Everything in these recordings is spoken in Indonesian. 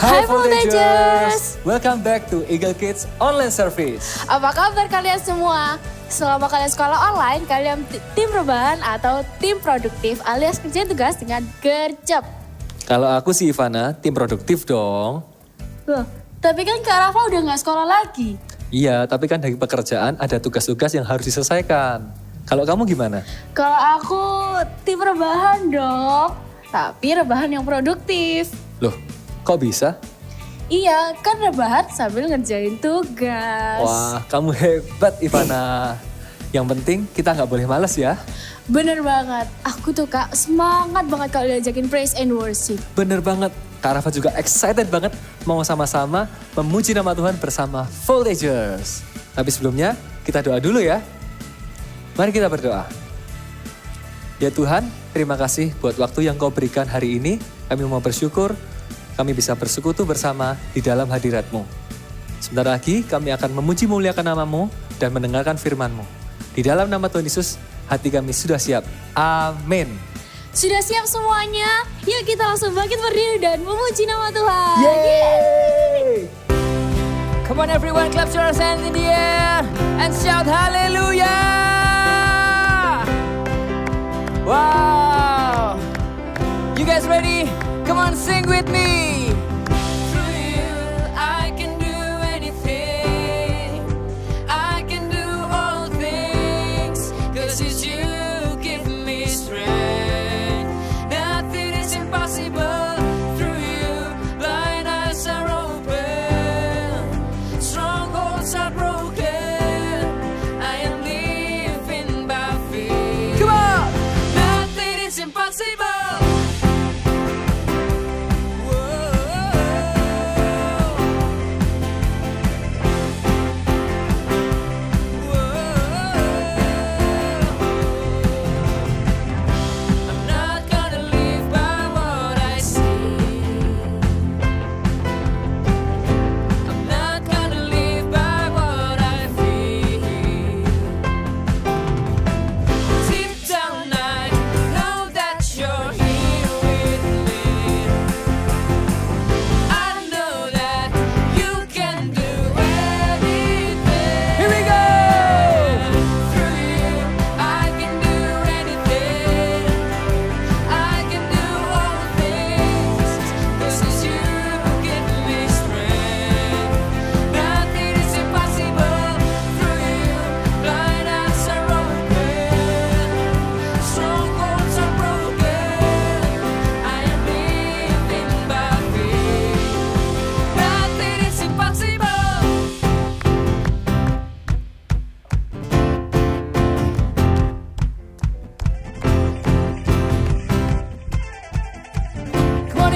Hai Voltagers! Welcome back to Eagle Kids Online Service. Apa kabar kalian semua? Selama kalian sekolah online, kalian tim rebahan atau tim produktif alias kerjain tugas dengan gercep? Kalau aku sih Ivana, tim produktif dong. Loh, tapi kan Kak Rafa udah gak sekolah lagi. Iya, tapi kan dari pekerjaan ada tugas-tugas yang harus diselesaikan. Kalau kamu gimana? Kalau aku tim rebahan dong, tapi rebahan yang produktif. Loh, kok bisa? Iya, kan rebahan sambil ngerjain tugas. Wah, kamu hebat Ivana. Yang penting kita nggak boleh males ya. Bener banget, aku tuh Kak semangat banget kalau diajakin praise and worship. Bener banget, Kak Rafa juga excited banget mau sama-sama memuji nama Tuhan bersama Voltagers. Tapi sebelumnya kita doa dulu ya. Mari kita berdoa. Ya Tuhan, terima kasih buat waktu yang Kau berikan hari ini. Kami mau bersyukur, kami bisa bersekutu bersama di dalam hadirat-Mu. Sebentar lagi kami akan memuji muliakan nama-Mu dan mendengarkan firman-Mu. Di dalam nama Tuhan Yesus, hati kami sudah siap. Amin. Sudah siap semuanya? Yuk kita langsung bangkit berdiri dan memuji nama Tuhan. Yeay! Come on everyone, clap your hands in the air and shout hallelujah! Wow! You guys ready? Come on, sing with me! Through you, I can do anything. I can do all things. 'Cause it's you give me strength. Nothing is impossible. Through you, blind eyes are open. Strongholds are broken. I am living by faith. Come on! Nothing is impossible.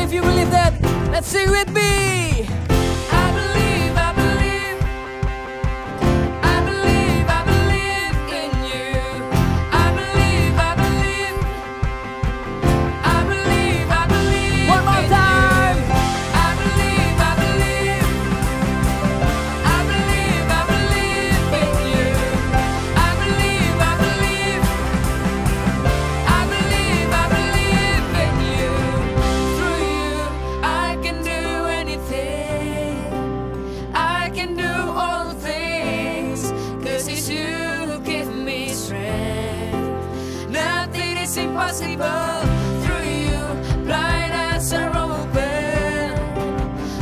If you believe that, let's sing with me. I believe, I believe, I believe, I believe in you. I believe, I believe, I believe, I believe. One more time. I believe, I believe, I believe, I believe in you. I believe, I believe, I believe, I believe in you. Through you, I can do anything. I can do all things. 'Cause it's you who give me strength. Nothing is impossible. Through you, blind eyes are open.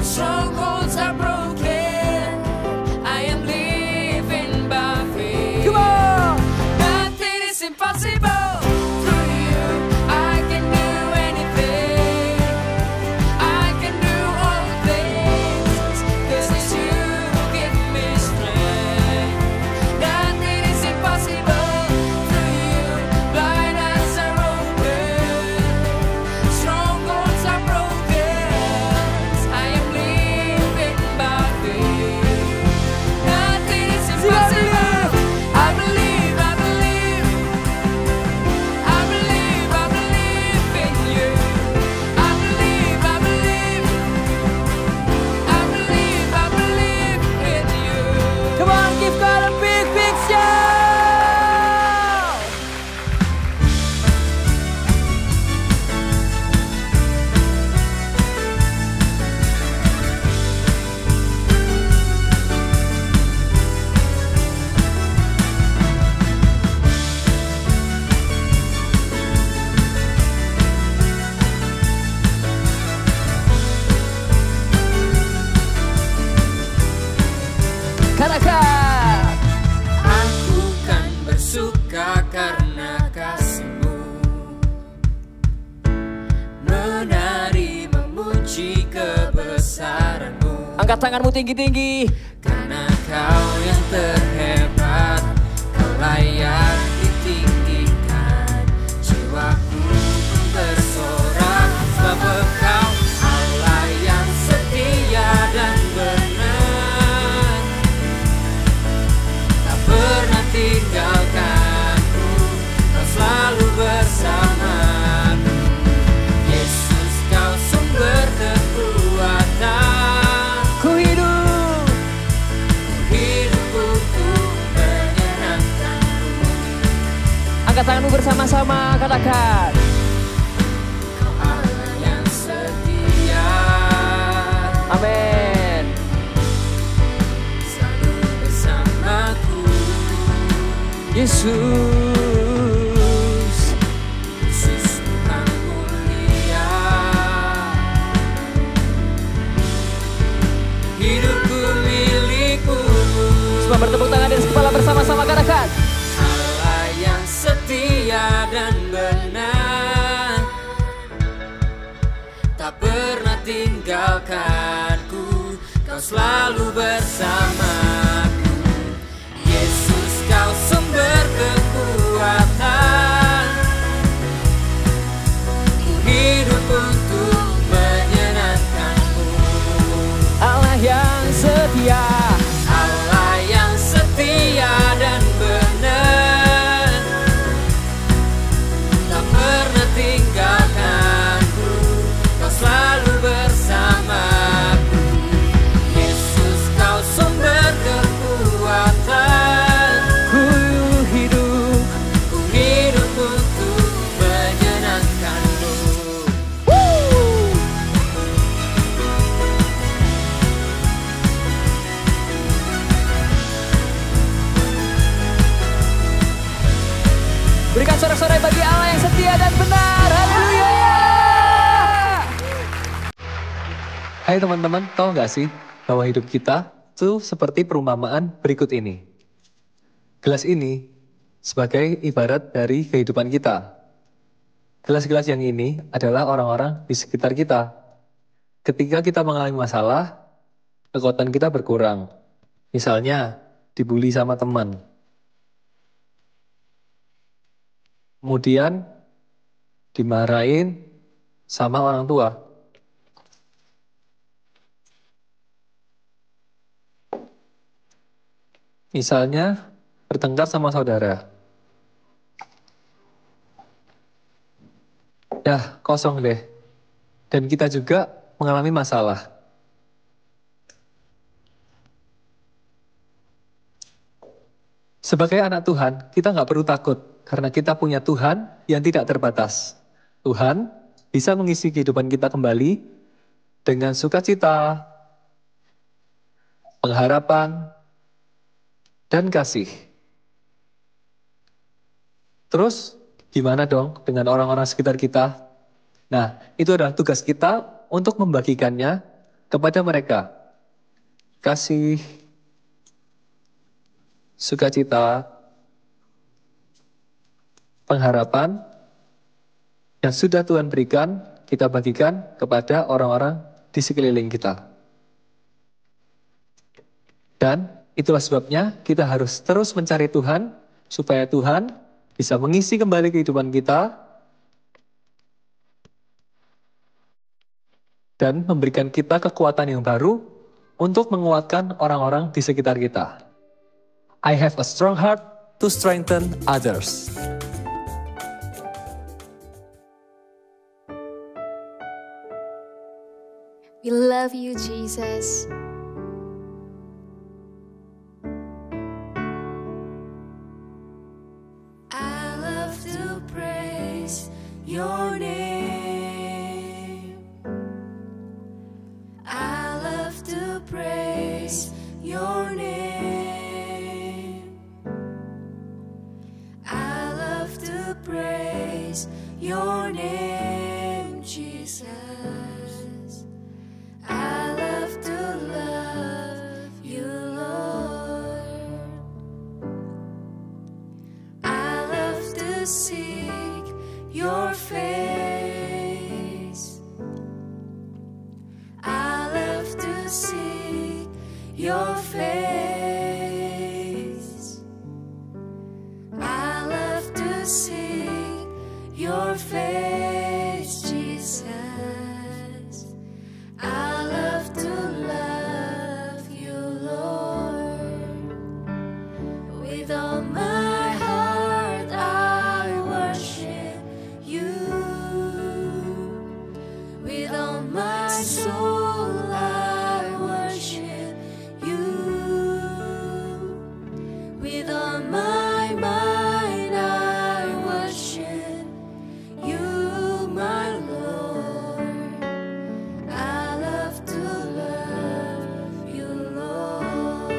Strongholds are broken. I am living by faith. Come on! Nothing is impossible. Through you, I can do anything. I can do all things. 'Cause it's you who give me strength. Nothing is impossible. Through you, blind eyes are open. Strongholds are broken. I am living by faith. Nothing is impossible. I believe, I believe, Angkat tanganmu tinggi-tinggi. Karena kau yang terhebat, kau layak ditinggikan. Jiwaku pun bersorak, sebab Engkau Allah yang setia dan benar. Tak pernah tinggalkanku, kau selalu bersamaku. Yesus, kau sumber kekuatan. Ku hidup untuk menyenangkanmu. Angkat tanganmu bersama-sama, katakan. Kau Allah yang setia. Amin. Selalu bersamaku. Yesus, Yesus Tuhan mulia. Hidupku milikmu. Semua bertepuk tangan dan kepala bersama-sama, katakan. Allah yang setia dan benar, tak pernah tinggalkanku, kau selalu bersamaku. Yesus, kau sumber kekuatan. Ku hidup untuk menyenangkanmu. Allah yang setia, Allah yang setia dan benar, tak pernah tinggalkanku, kau selalu bersamaku. Yesus, kau sumber kekuatan. Ku hidup untuk menyenangkanmu. Berikan sorak-sorai bagi Allah yang setia dan benar. Haleluya. Hai teman-teman, tahu nggak sih bahwa hidup kita tuh seperti perumpamaan berikut ini. Gelas ini sebagai ibarat dari kehidupan kita. Gelas-gelas yang ini adalah orang-orang di sekitar kita. Ketika kita mengalami masalah, kekuatan kita berkurang. Misalnya, dibully sama teman. Kemudian, dimarahin sama orang tua. Misalnya, bertengkar sama saudara. Ya, kosong deh. Dan kita juga mengalami masalah. Sebagai anak Tuhan, kita nggak perlu takut. Karena kita punya Tuhan yang tidak terbatas. Tuhan bisa mengisi kehidupan kita kembali dengan sukacita, pengharapan, dan kasih. Terus, gimana dong dengan orang-orang sekitar kita? Nah, itu adalah tugas kita untuk membagikannya kepada mereka. Kasih, sukacita, pengharapan yang sudah Tuhan berikan, kita bagikan kepada orang-orang di sekeliling kita. Dan itulah sebabnya kita harus terus mencari Tuhan, supaya Tuhan bisa mengisi kembali kehidupan kita dan memberikan kita kekuatan yang baru untuk menguatkan orang-orang di sekitar kita. I have a strong heart to strengthen others. We love you, Jesus. I love to praise your name. I love to praise your name. I love to praise your name, Jesus. I love to love you, Lord. I love to seek your face. I love to see With all my heart I worship you. With all my soul I worship you. With all my mind I worship you, my Lord. I love to love you, Lord.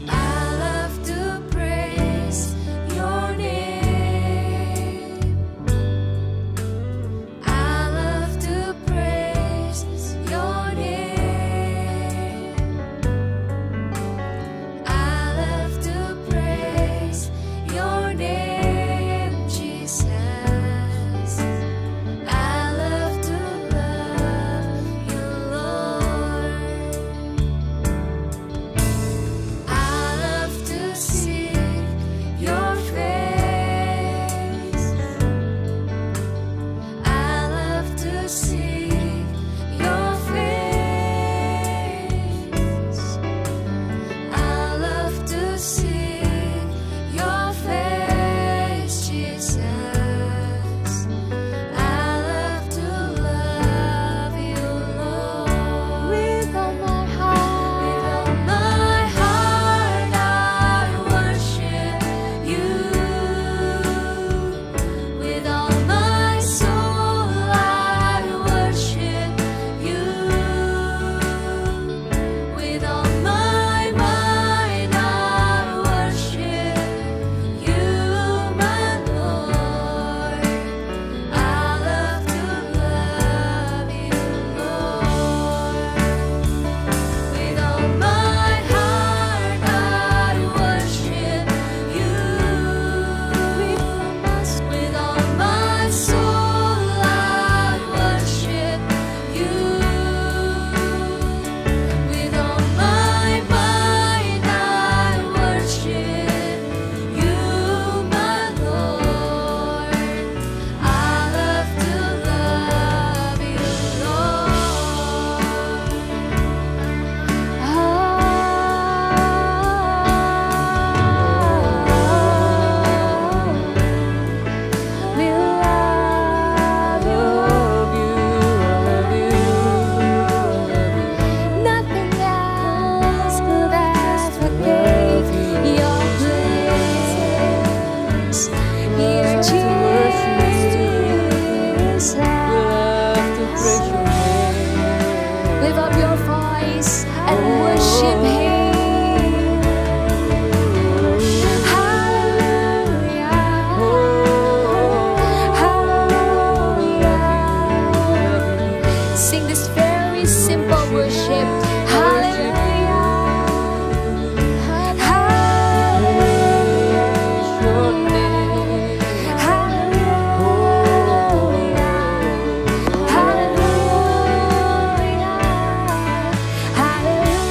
I love to praise your name. I love to praise your name. I love to praise your name, Jesus. I love to love you, Lord. I love to see your face. I love to see your face. I love to see your face, Jesus. I love to love you, Lord. With all my heart, I worship you. With all my soul, I worship you. With all my mind, I worship you, my Lord. I love to love you, Lord. With all my heart, I worship you. With all my soul, I worship you. With all my mind, I worship you, my Lord. I love to love you, Nothing else could ever take your place. Here, Jesus. Lift up your voice and worship Him. Hallelujah. Hallelujah. Sing this very simple worship. Hallelujah. Hallelujah. Hallelujah. Hallelujah.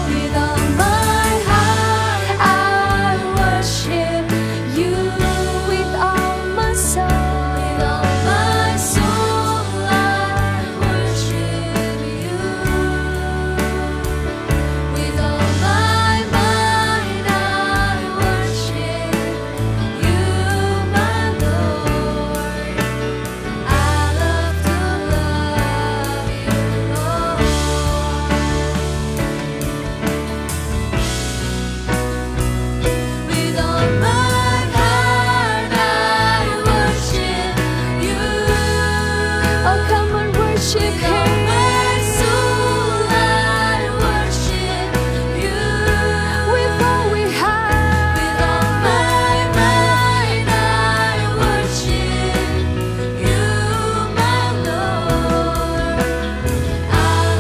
With all my heart, I worship you. With all my soul, I worship you. With all my mind, I worship you, my Lord. I love to love you, Lord. With all my heart, I worship you. Oh, come and worship Him. My soul, I worship you. With all we have, with all my mind, I worship you, my Lord. I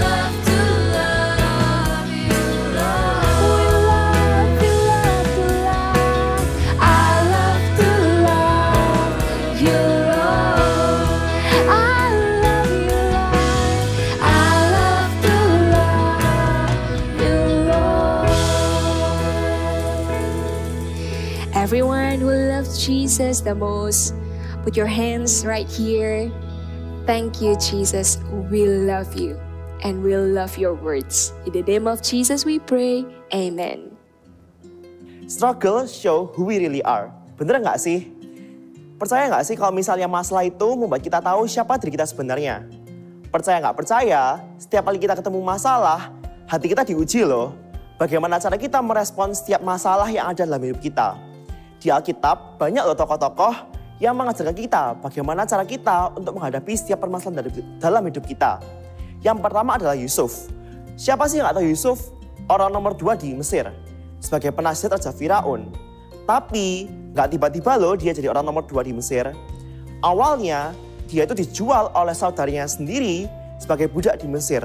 love to love you, Lord. We love you, love to love. I love to love you, Lord. I love you, Lord. I love to love you, Lord. Everyone who loves Jesus the most, put your hands right here. Thank you, Jesus. We love you. And we love your words. In the name of Jesus we pray. Amen. Struggle show who we really are. Bener nggak sih? Percaya nggak sih kalau misalnya masalah itu membuat kita tahu siapa diri kita sebenarnya? Percaya nggak percaya, setiap kali kita ketemu masalah, hati kita diuji loh. Bagaimana cara kita merespon setiap masalah yang ada dalam hidup kita. Di Alkitab, banyak loh tokoh-tokoh yang mengajarkan kita bagaimana cara kita untuk menghadapi setiap permasalahan dalam hidup kita. Yang pertama adalah Yusuf. Siapa sih yang nggak tahu Yusuf? Orang nomor 2 di Mesir. Sebagai penasihat Raja Firaun. Tapi nggak tiba-tiba loh dia jadi orang nomor 2 di Mesir. Awalnya dia itu dijual oleh saudaranya sendiri sebagai budak di Mesir.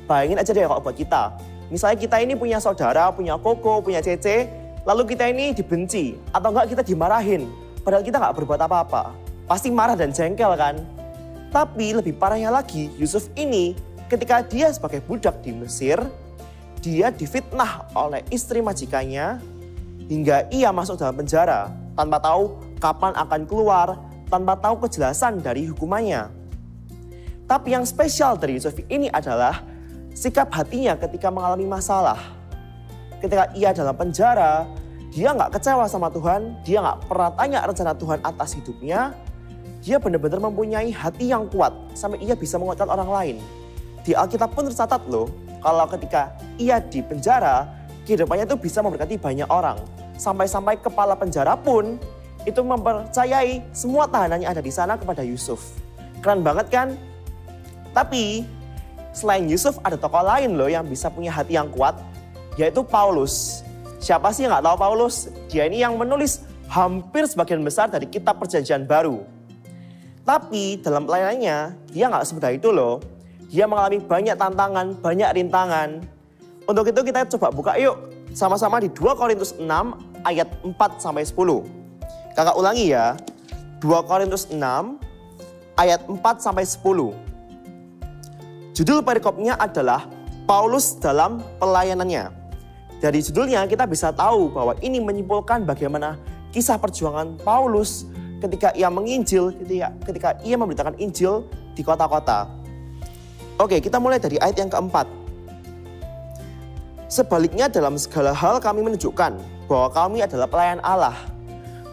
Bayangin aja deh kalau buat kita. Misalnya kita ini punya saudara, punya koko, punya cece, lalu kita ini dibenci. Atau enggak kita dimarahin, padahal kita nggak berbuat apa-apa. Pasti marah dan jengkel kan? Tapi lebih parahnya lagi, Yusuf ini ketika dia sebagai budak di Mesir, dia difitnah oleh istri majikannya hingga ia masuk dalam penjara tanpa tahu kapan akan keluar, tanpa tahu kejelasan dari hukumannya. Tapi yang spesial dari Yusuf ini adalah sikap hatinya ketika mengalami masalah. Ketika ia dalam penjara, dia nggak kecewa sama Tuhan, dia nggak pernah tanya rencana Tuhan atas hidupnya. Dia benar-benar mempunyai hati yang kuat sampai ia bisa menguatkan orang lain. Di Alkitab pun tercatat loh, kalau ketika ia di penjara, kehidupannya itu bisa memberkati banyak orang. Sampai-sampai kepala penjara pun itu mempercayai semua tahanan yang ada di sana kepada Yusuf. Keren banget kan? Tapi selain Yusuf ada tokoh lain loh yang bisa punya hati yang kuat, yaitu Paulus. Siapa sih yang nggak tahu Paulus? Dia ini yang menulis hampir sebagian besar dari kitab Perjanjian Baru. Tapi dalam pelayanannya dia nggak semudah itu loh. Dia mengalami banyak tantangan, banyak rintangan. Untuk itu kita coba buka yuk sama-sama di 2 Korintus 6 ayat 4-10. Kakak ulangi ya, 2 Korintus 6 ayat 4-10. Judul perikopnya adalah Paulus dalam pelayanannya. Dari judulnya kita bisa tahu bahwa ini menyimpulkan bagaimana kisah perjuangan Paulus ketika ia menginjil, ketika ia memberitakan Injil di kota-kota. Oke, kita mulai dari ayat yang keempat. Sebaliknya dalam segala hal kami menunjukkan bahwa kami adalah pelayan Allah.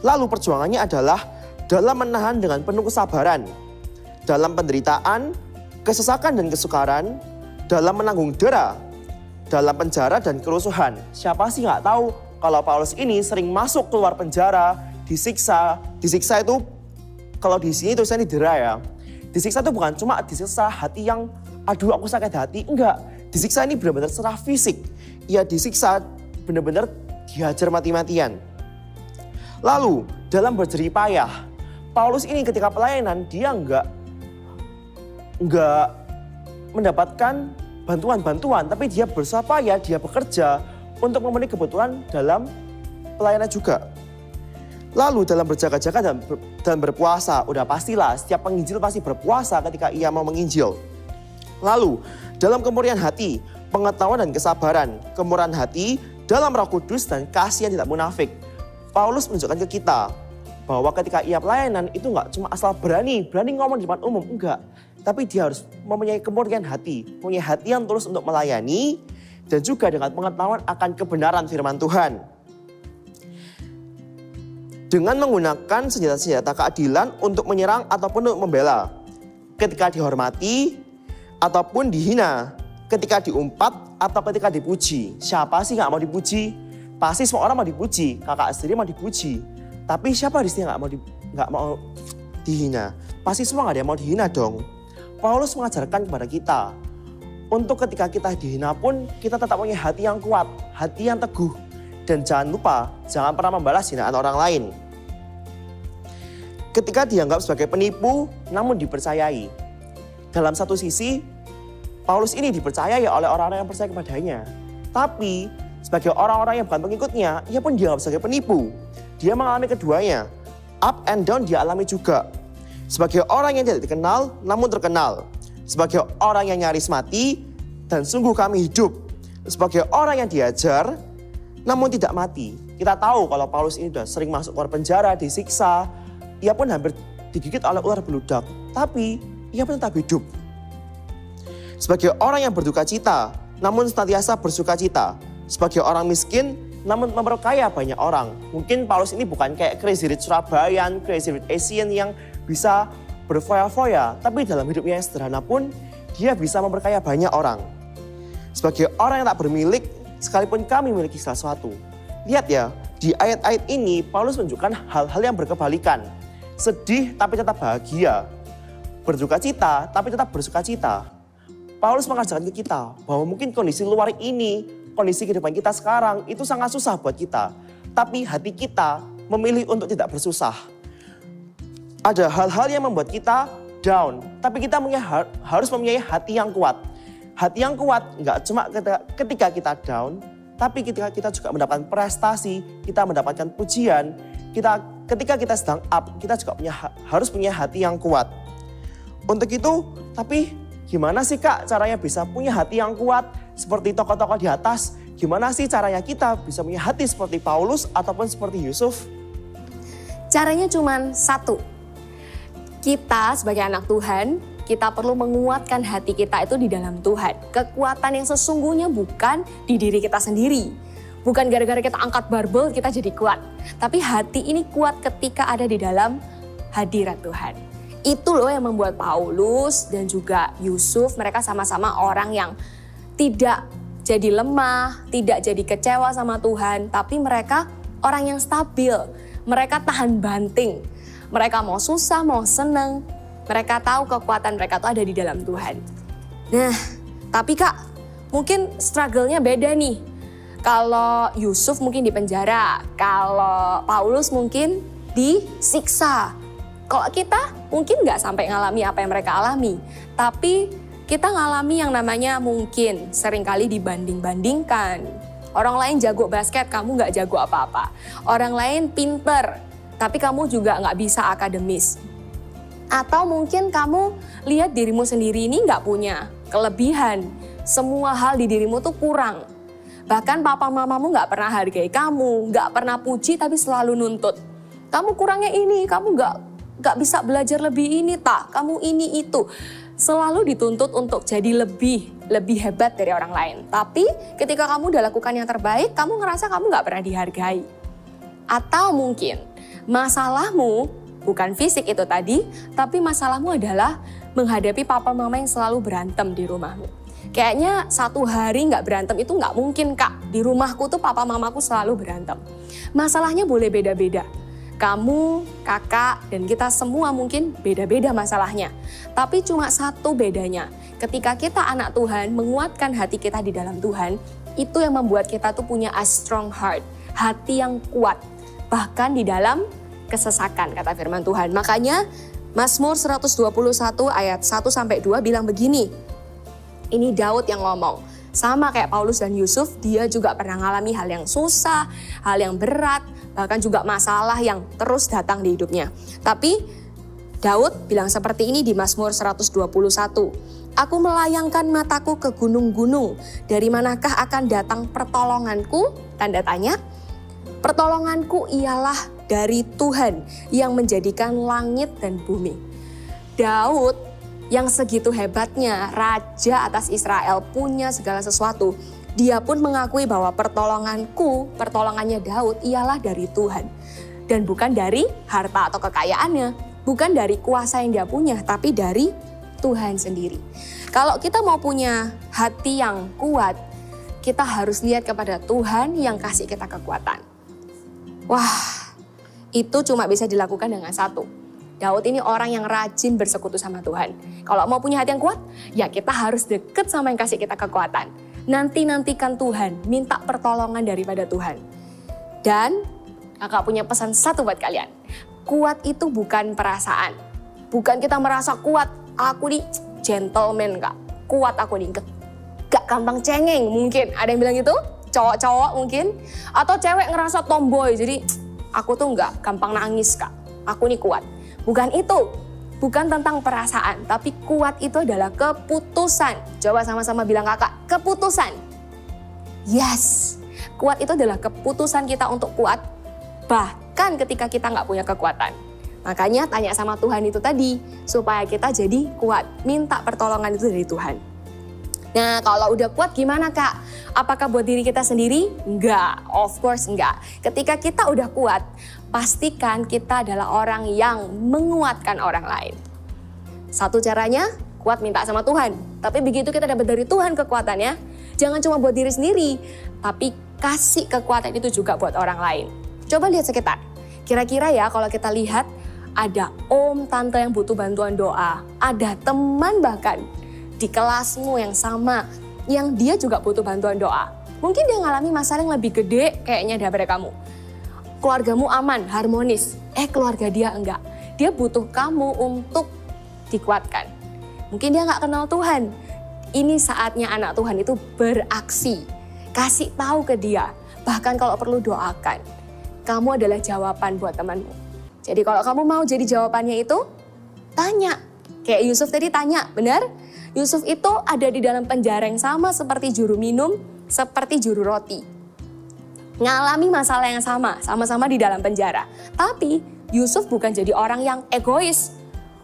Lalu perjuangannya adalah dalam menahan dengan penuh kesabaran, dalam penderitaan, kesesakan dan kesukaran, dalam menanggung dera, dalam penjara dan kerusuhan. Siapa sih nggak tahu kalau Paulus ini sering masuk keluar penjara, disiksa. Disiksa itu kalau di sini tulisannya dera ya. Disiksa itu bukan cuma disiksa hati yang aduh aku sakit hati, enggak. Disiksa ini benar-benar secara fisik. Ia disiksa benar-benar dihajar mati-matian. Lalu dalam berjerih payah, Paulus ini ketika pelayanan dia enggak mendapatkan bantuan-bantuan, tapi dia berusaha payah, dia bekerja untuk memenuhi kebutuhan dalam pelayanan juga. Lalu dalam berjaga-jaga dan berpuasa, udah pastilah setiap penginjil pasti berpuasa ketika ia mau menginjil. Lalu dalam kemurnian hati, pengetahuan dan kesabaran, kemurahan hati, dalam Roh Kudus dan kasih yang tidak munafik. Paulus menunjukkan ke kita bahwa ketika ia pelayanan itu nggak cuma asal berani ngomong di depan umum, enggak. Tapi dia harus mempunyai kemurnian hati, mempunyai hati yang tulus untuk melayani dan juga dengan pengetahuan akan kebenaran firman Tuhan. Dengan menggunakan senjata-senjata keadilan untuk menyerang ataupun untuk membela. Ketika dihormati ataupun dihina, ketika diumpat atau ketika dipuji. Siapa sih nggak mau dipuji? Pasti semua orang mau dipuji, kakak sendiri mau dipuji. Tapi siapa di sini nggak mau dihina? Pasti semua nggak ada yang mau dihina dong. Paulus mengajarkan kepada kita, untuk ketika kita dihina pun kita tetap punya hati yang kuat, hati yang teguh. Dan jangan lupa, jangan pernah membalas hinaan orang lain. Ketika dianggap sebagai penipu, namun dipercayai. Dalam satu sisi, Paulus ini dipercayai oleh orang-orang yang percaya kepadanya. Tapi sebagai orang-orang yang bukan pengikutnya, ia pun dianggap sebagai penipu. Dia mengalami keduanya. Up and down dia alami juga. Sebagai orang yang tidak dikenal, namun terkenal. Sebagai orang yang nyaris mati, dan sungguh kami hidup. Sebagai orang yang diajar, namun tidak mati. Kita tahu kalau Paulus ini sudah sering masuk keluar penjara, disiksa. Ia pun hampir digigit oleh ular beludak. Tapi ia pun tetap hidup. Sebagai orang yang berduka cita, namun senantiasa bersuka cita. Sebagai orang miskin, namun memperkaya banyak orang. Mungkin Paulus ini bukan kayak Crazy Rich Surabayan, Crazy Rich Asian yang bisa berfoya-foya. Tapi dalam hidupnya yang sederhana pun, dia bisa memperkaya banyak orang. Sebagai orang yang tak bermilik, sekalipun kami memiliki sesuatu. Lihat ya, di ayat-ayat ini Paulus menunjukkan hal-hal yang berkebalikan. Sedih tapi tetap bahagia. Berduka cita tapi tetap bersuka cita. Paulus mengajarkan ke kita bahwa mungkin kondisi luar ini, kondisi kehidupan kita sekarang itu sangat susah buat kita. Tapi hati kita memilih untuk tidak bersusah. Ada hal-hal yang membuat kita down, tapi kita harus mempunyai hati yang kuat. Hati yang kuat nggak cuma ketika kita down, tapi ketika kita juga mendapatkan prestasi, kita mendapatkan pujian, ketika kita sedang up, kita juga harus punya hati yang kuat. Untuk itu, tapi gimana sih Kak caranya bisa punya hati yang kuat seperti tokoh-tokoh di atas? Gimana sih caranya kita bisa punya hati seperti Paulus ataupun seperti Yusuf? Caranya cuma satu. Kita sebagai anak Tuhan, kita perlu menguatkan hati kita itu di dalam Tuhan. Kekuatan yang sesungguhnya bukan di diri kita sendiri. Bukan gara-gara kita angkat barbel kita jadi kuat. Tapi hati ini kuat ketika ada di dalam hadirat Tuhan. Itu loh yang membuat Paulus dan juga Yusuf, mereka sama-sama orang yang tidak jadi lemah, tidak jadi kecewa sama Tuhan. Tapi mereka orang yang stabil, mereka tahan banting. Mereka mau susah, mau seneng, mereka tahu kekuatan mereka tuh ada di dalam Tuhan. Nah, tapi Kak, mungkin struggle-nya beda nih. Kalau Yusuf mungkin di penjara, kalau Paulus mungkin disiksa. Kalau kita mungkin nggak sampai ngalami apa yang mereka alami, tapi kita ngalami yang namanya mungkin seringkali dibanding-bandingkan. Orang lain jago basket, kamu nggak jago apa-apa. Orang lain pinter, tapi kamu juga nggak bisa akademis. Atau mungkin kamu lihat dirimu sendiri ini nggak punya kelebihan. Semua hal di dirimu tuh kurang. Bahkan papa mamamu nggak pernah hargai kamu, nggak pernah puji tapi selalu nuntut. Kamu kurangnya ini, kamu nggak bisa belajar lebih ini tak, kamu ini itu. Selalu dituntut untuk jadi lebih hebat dari orang lain. Tapi ketika kamu udah lakukan yang terbaik, kamu ngerasa kamu nggak pernah dihargai. Atau mungkin masalahmu bukan fisik itu tadi, tapi masalahmu adalah menghadapi papa mama yang selalu berantem di rumahmu. Kayaknya satu hari nggak berantem itu nggak mungkin Kak. Di rumahku tuh papa mamaku selalu berantem. Masalahnya boleh beda-beda. Kamu, kakak, dan kita semua mungkin beda-beda masalahnya. Tapi cuma satu bedanya. Ketika kita anak Tuhan, menguatkan hati kita di dalam Tuhan, itu yang membuat kita tuh punya a strong heart. Hati yang kuat. Bahkan di dalam kesesakan, kata firman Tuhan. Makanya Mazmur 121 ayat 1-2 bilang begini. Ini Daud yang ngomong. Sama kayak Paulus dan Yusuf, dia juga pernah mengalami hal yang susah, hal yang berat, bahkan juga masalah yang terus datang di hidupnya. Tapi Daud bilang seperti ini di Mazmur 121. Aku melayangkan mataku ke gunung-gunung, dari manakah akan datang pertolonganku? Tanda tanya. Pertolonganku ialah dari Tuhan yang menjadikan langit dan bumi. Daud yang segitu hebatnya, raja atas Israel, punya segala sesuatu. Dia pun mengakui bahwa pertolongannya Daud ialah dari Tuhan. Dan bukan dari harta atau kekayaannya, bukan dari kuasa yang dia punya, tapi dari Tuhan sendiri. Kalau kita mau punya hati yang kuat, kita harus lihat kepada Tuhan yang kasih kita kekuatan. Wah, itu cuma bisa dilakukan dengan satu. Daud ini orang yang rajin bersekutu sama Tuhan. Kalau mau punya hati yang kuat, ya kita harus deket sama yang kasih kita kekuatan. Nantikan Tuhan, minta pertolongan daripada Tuhan. Dan kakak punya pesan satu buat kalian. Kuat itu bukan perasaan. Bukan kita merasa kuat, aku nih gentleman Kak. Kuat aku nih, gak gampang cengeng mungkin. Ada yang bilang gitu? Cowok-cowok mungkin. Atau cewek ngerasa tomboy, jadi aku tuh gak gampang nangis Kak. Aku nih kuat. Bukan itu, bukan tentang perasaan, tapi kuat itu adalah keputusan. Coba sama-sama bilang kakak, keputusan. Yes, kuat itu adalah keputusan kita untuk kuat, bahkan ketika kita nggak punya kekuatan. Makanya tanya sama Tuhan itu tadi, supaya kita jadi kuat. Minta pertolongan itu dari Tuhan. Nah, kalau udah kuat gimana Kak? Apakah buat diri kita sendiri? Enggak, of course enggak. Ketika kita udah kuat, pastikan kita adalah orang yang menguatkan orang lain. Satu caranya, kuat minta sama Tuhan. Tapi begitu kita dapat dari Tuhan kekuatannya, jangan cuma buat diri sendiri, tapi kasih kekuatan itu juga buat orang lain. Coba lihat sekitar. Kira-kira ya kalau kita lihat, ada om, tante yang butuh bantuan doa. Ada teman bahkan di kelasmu yang sama, yang dia juga butuh bantuan doa. Mungkin dia ngalami masalah yang lebih gede kayaknya daripada kamu. Keluargamu aman, harmonis. Keluarga dia enggak. Dia butuh kamu untuk dikuatkan. Mungkin dia nggak kenal Tuhan. Ini saatnya anak Tuhan itu beraksi. Kasih tahu ke dia. Bahkan kalau perlu doakan. Kamu adalah jawaban buat temanmu. Jadi kalau kamu mau jadi jawabannya itu, tanya. Kayak Yusuf tadi tanya, benar? Yusuf itu ada di dalam penjara yang sama seperti juru minum, seperti juru roti. Ngalami masalah yang sama, sama-sama di dalam penjara. Tapi Yusuf bukan jadi orang yang egois.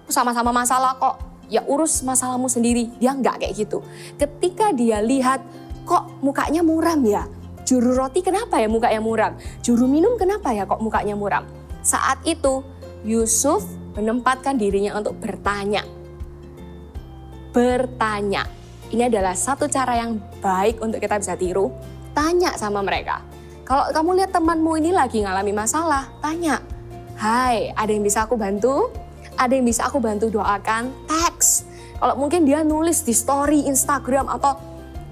Sama-sama masalah kok, ya urus masalahmu sendiri. Dia enggak kayak gitu. Ketika dia lihat, kok mukanya muram ya? Juru roti kenapa ya mukanya muram? Juru minum kenapa ya kok mukanya muram? Saat itu Yusuf menempatkan dirinya untuk bertanya. Bertanya. Ini adalah satu cara yang baik untuk kita bisa tiru. Tanya sama mereka. Kalau kamu lihat temanmu ini lagi ngalami masalah, tanya. Hai, ada yang bisa aku bantu? Ada yang bisa aku bantu doakan? Teks. Kalau mungkin dia nulis di story Instagram atau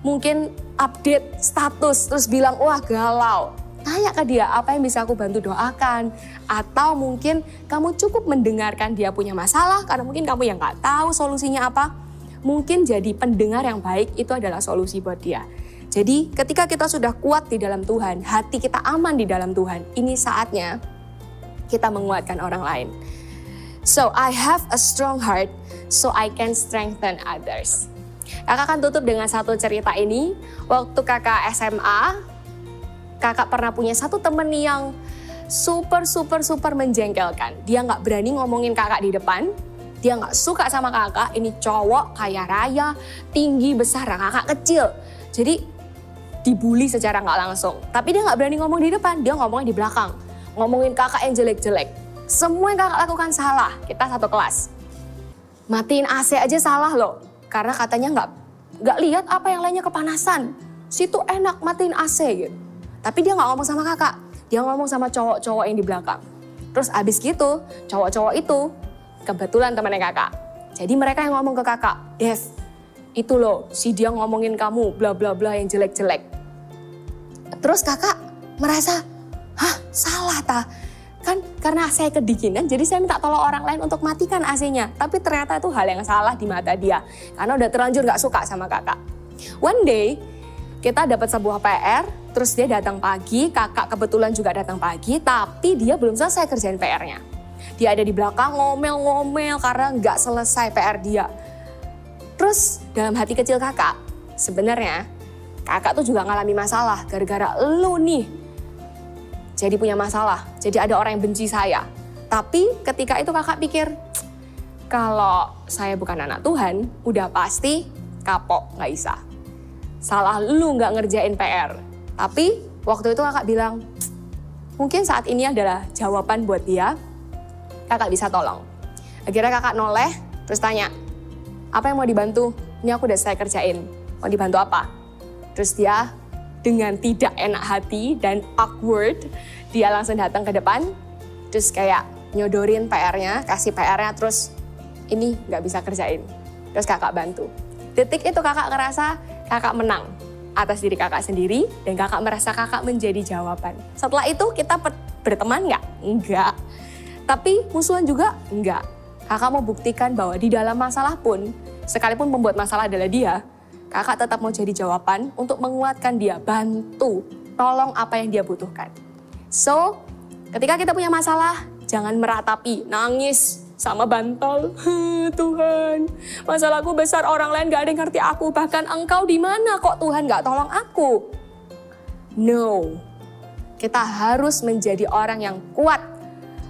mungkin update status terus bilang wah galau. Tanya ke dia apa yang bisa aku bantu doakan. Atau mungkin kamu cukup mendengarkan dia punya masalah karena mungkin kamu yang gak tahu solusinya apa. Mungkin jadi pendengar yang baik itu adalah solusi buat dia. Jadi ketika kita sudah kuat di dalam Tuhan, hati kita aman di dalam Tuhan, ini saatnya kita menguatkan orang lain. So I have a strong heart so I can strengthen others. Kakak akan tutup dengan satu cerita ini. Waktu kakak SMA, kakak pernah punya satu temen yang super menjengkelkan. Dia nggak berani ngomongin kakak di depan. Dia nggak suka sama kakak. Ini cowok kaya raya, tinggi besar, kakak kecil. Jadi dibully secara nggak langsung. Tapi dia nggak berani ngomong di depan. Dia ngomongnya di belakang. Ngomongin kakak yang jelek-jelek. Semua yang kakak lakukan salah. Kita satu kelas. Matiin AC aja salah loh. Karena katanya nggak lihat apa yang lainnya kepanasan. Situ enak matiin AC gitu. Tapi dia nggak ngomong sama kakak. Dia ngomong sama cowok-cowok yang di belakang. Terus abis gitu, cowok-cowok itu kebetulan temannya kakak. Jadi mereka yang ngomong ke kakak, Dev, itu loh si dia ngomongin kamu bla bla bla yang jelek-jelek. Terus kakak merasa, hah salah ta? Kan karena saya kedinginan jadi saya minta tolong orang lain untuk matikan AC-nya. Tapi ternyata itu hal yang salah di mata dia. Karena udah terlanjur gak suka sama kakak. One day kita dapat sebuah PR, terus dia datang pagi, kakak kebetulan juga datang pagi, tapi dia belum selesai kerjain PR-nya. Dia ada di belakang ngomel-ngomel karena gak selesai PR dia. Terus dalam hati kecil kakak, sebenarnya kakak tuh juga ngalami masalah gara-gara lu nih. Jadi punya masalah, jadi ada orang yang benci saya. Tapi ketika itu kakak pikir, kalau saya bukan anak Tuhan, udah pasti kapok, gak bisa. Salah lu gak ngerjain PR. Tapi waktu itu kakak bilang, mungkin saat ini adalah jawaban buat dia, kakak bisa tolong. Akhirnya kakak noleh, terus tanya, apa yang mau dibantu? Ini aku udah selesai kerjain, mau dibantu apa? Terus dia dengan tidak enak hati dan awkward, dia langsung datang ke depan, terus kayak nyodorin PR-nya, kasih PR-nya, terus ini nggak bisa kerjain. Terus kakak bantu. Detik itu kakak ngerasa kakak menang atas diri kakak sendiri, dan kakak merasa kakak menjadi jawaban. Setelah itu kita berteman nggak? Enggak. Tapi musuhan juga? Enggak. Kakak mau buktikan bahwa di dalam masalah pun, sekalipun membuat masalah adalah dia, kakak tetap mau jadi jawaban untuk menguatkan dia, bantu, tolong apa yang dia butuhkan. So, ketika kita punya masalah, jangan meratapi, nangis sama bantal. Tuhan, masalahku besar, orang lain gak ada yang ngerti aku, bahkan engkau di mana kok Tuhan gak tolong aku? No, kita harus menjadi orang yang kuat,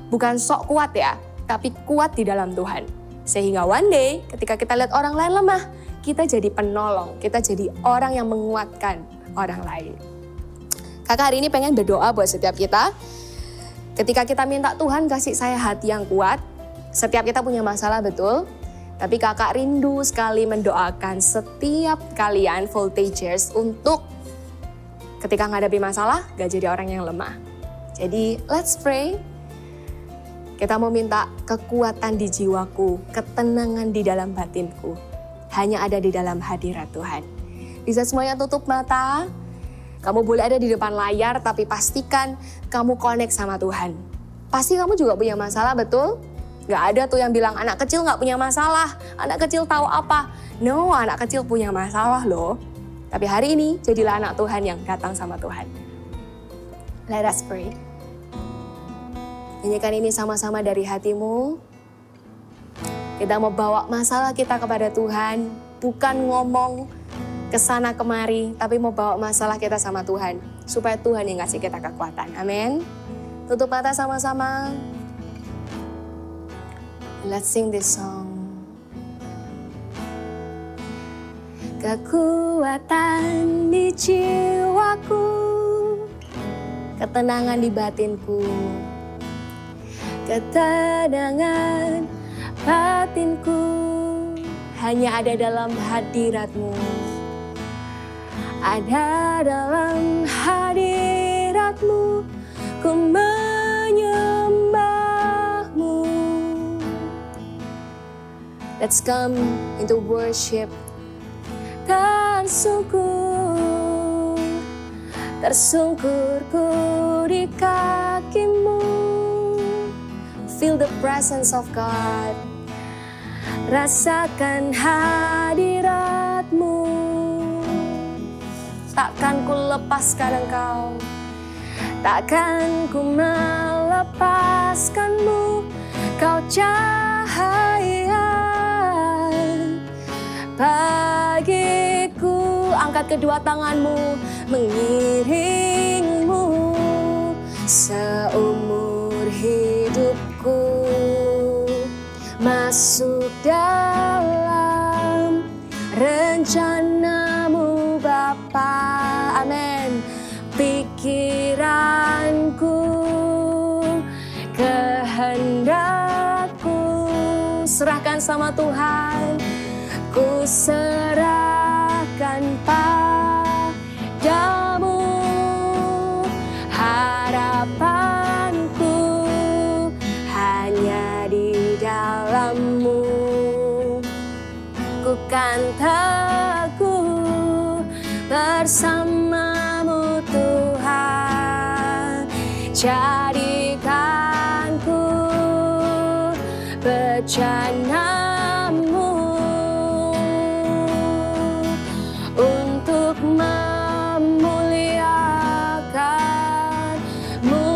bukan sok kuat ya. tapi kuat di dalam Tuhan. Sehingga one day ketika kita lihat orang lain lemah, kita jadi penolong, kita jadi orang yang menguatkan orang lain. Kakak hari ini pengen berdoa buat setiap kita. Ketika kita minta Tuhan kasih saya hati yang kuat, setiap kita punya masalah betul. Tapi kakak rindu sekali mendoakan setiap kalian voltagers untuk ketika menghadapi masalah gak jadi orang yang lemah. Jadi let's pray. Kita mau minta kekuatan di jiwaku, ketenangan di dalam batinku. Hanya ada di dalam hadirat Tuhan. Bisa semuanya tutup mata. Kamu boleh ada di depan layar tapi pastikan kamu connect sama Tuhan. Pasti kamu juga punya masalah, betul? Gak ada tuh yang bilang anak kecil gak punya masalah, anak kecil tahu apa. No, anak kecil punya masalah loh. Tapi hari ini jadilah anak Tuhan yang datang sama Tuhan. Let us pray. Nyanyikan ini sama-sama dari hatimu. Kita mau bawa masalah kita kepada Tuhan, bukan ngomong kesana kemari, tapi mau bawa masalah kita sama Tuhan, supaya Tuhan yang ngasih kita kekuatan. Amin. Tutup mata sama-sama. Let's sing this song. Kekuatan di jiwaku, ketenangan di batinku, ketenangan batinku hanya ada dalam hadirat-Mu. Ada dalam hadirat-Mu, ku menyembah-Mu. Let's come into worship. Tersungkur ku di kaki-Mu. Feel the presence of God. Rasakan hadirat-Mu. Takkan ku lepaskan Engkau. Takkan ku melepaskan-Mu. Kau cahaya bagiku. Angkat kedua tanganmu, mengiringmu seumur hidupku. Masuk dalam rencana-Mu Bapa. Amin. Pikiranku, kehendakku, serahkan sama Tuhan. Ku serahkan padamu. Harapanku hanya di dalam-Mu. Ku kan teguh bersama-Mu Tuhan. Jadikanku bejana-Mu untuk memuliakan-Mu.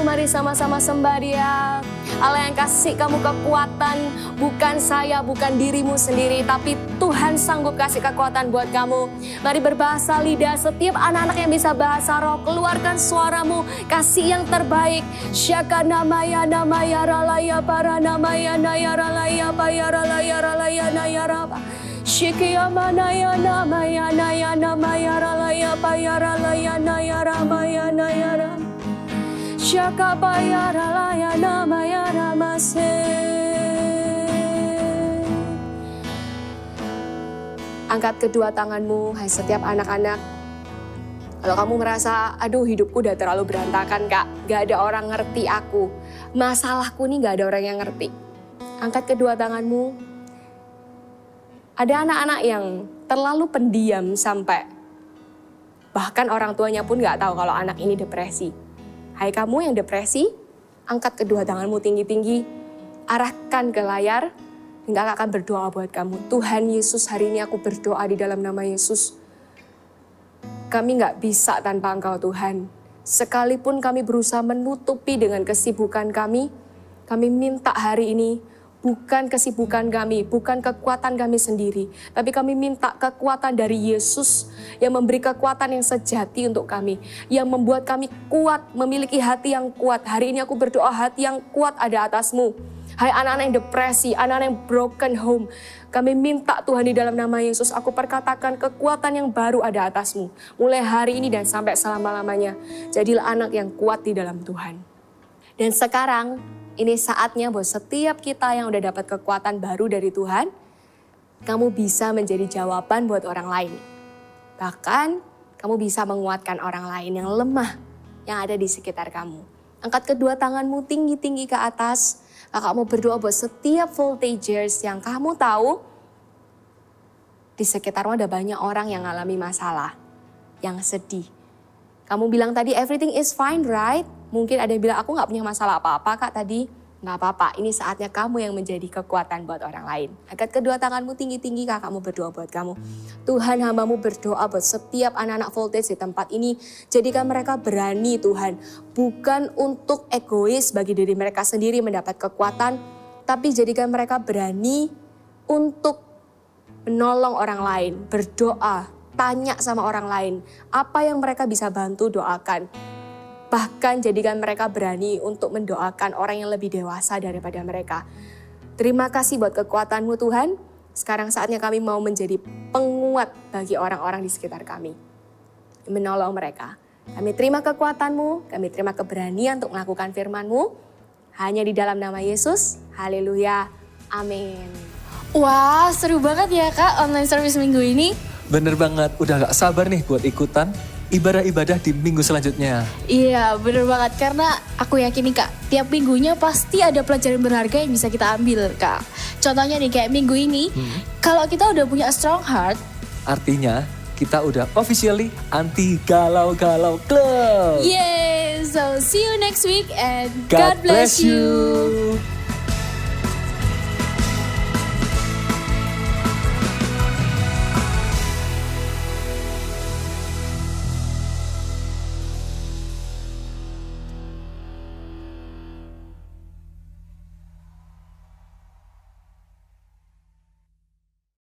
Mari sama-sama sembah Dia. Allah yang kasih kamu kekuatan, bukan saya, bukan dirimu sendiri, tapi Tuhan sanggup kasih kekuatan buat kamu. Mari berbahasa lidah, setiap anak-anak yang bisa bahasa roh, keluarkan suaramu, kasih yang terbaik. Syaka namaya namaya ralaya para namaya naya ralaya paya ralaya ralaya naya raba. Shikia manaya namaya naya namaya ralaya paya ralaya naya ramaya naya raba. Syaka paya ralaya namaya ramase. Angkat kedua tanganmu, hai setiap anak-anak. Kalau kamu merasa, aduh hidupku udah terlalu berantakan Kak, gak ada orang ngerti aku. Masalahku nih gak ada orang yang ngerti. Angkat kedua tanganmu. Ada anak-anak yang terlalu pendiam sampai bahkan orang tuanya pun gak tahu kalau anak ini depresi. Hai kamu yang depresi, angkat kedua tanganmu tinggi-tinggi, arahkan ke layar, dan Kakak akan berdoa buat kamu. Tuhan Yesus, hari ini aku berdoa di dalam nama Yesus. Kami gak bisa tanpa Engkau Tuhan. Sekalipun kami berusaha menutupi dengan kesibukan kami minta hari ini, bukan kesibukan kami, bukan kekuatan kami sendiri, tapi kami minta kekuatan dari Yesus yang memberi kekuatan yang sejati untuk kami, yang membuat kami kuat, memiliki hati yang kuat. Hari ini aku berdoa hati yang kuat ada atasmu. Hai anak-anak yang depresi, anak-anak yang broken home. Kami minta Tuhan di dalam nama Yesus, aku perkatakan kekuatan yang baru ada atasmu. Mulai hari ini dan sampai selama-lamanya. Jadilah anak yang kuat di dalam Tuhan. Dan sekarang ini saatnya buat setiap kita yang udah dapat kekuatan baru dari Tuhan, kamu bisa menjadi jawaban buat orang lain. Bahkan kamu bisa menguatkan orang lain yang lemah yang ada di sekitar kamu. Angkat kedua tanganmu tinggi-tinggi ke atas. Kakak mau berdoa buat setiap voltagers yang kamu tahu di sekitarmu ada banyak orang yang mengalami masalah, yang sedih. Kamu bilang tadi everything is fine, right? Mungkin ada yang bilang aku gak punya masalah apa-apa kak tadi. Gak apa-apa, ini saatnya kamu yang menjadi kekuatan buat orang lain. Angkat kedua tanganmu tinggi-tinggi, kakakmu berdoa buat kamu. Tuhan, hambamu berdoa buat setiap anak-anak voltage di tempat ini. Jadikan mereka berani Tuhan. Bukan untuk egois bagi diri mereka sendiri mendapat kekuatan. Tapi jadikan mereka berani untuk menolong orang lain. Berdoa, tanya sama orang lain. Apa yang mereka bisa bantu, doakan. Bahkan jadikan mereka berani untuk mendoakan orang yang lebih dewasa daripada mereka. Terima kasih buat kekuatan-Mu Tuhan. Sekarang saatnya kami mau menjadi penguat bagi orang-orang di sekitar kami. Menolong mereka. Kami terima kekuatan-Mu, kami terima keberanian untuk melakukan firman-Mu. Hanya di dalam nama Yesus. Haleluya. Amin. Wah, seru banget ya Kak online service minggu ini. Bener banget, udah gak sabar nih buat ikutan ibadah-ibadah di minggu selanjutnya. Iya, bener banget. Karena aku yakin nih Kak, tiap minggunya pasti ada pelajaran berharga yang bisa kita ambil Kak. Contohnya nih kayak minggu ini, kalau kita udah punya a strong heart, artinya kita udah officially anti galau-galau club. Yay! So see you next week and God bless you.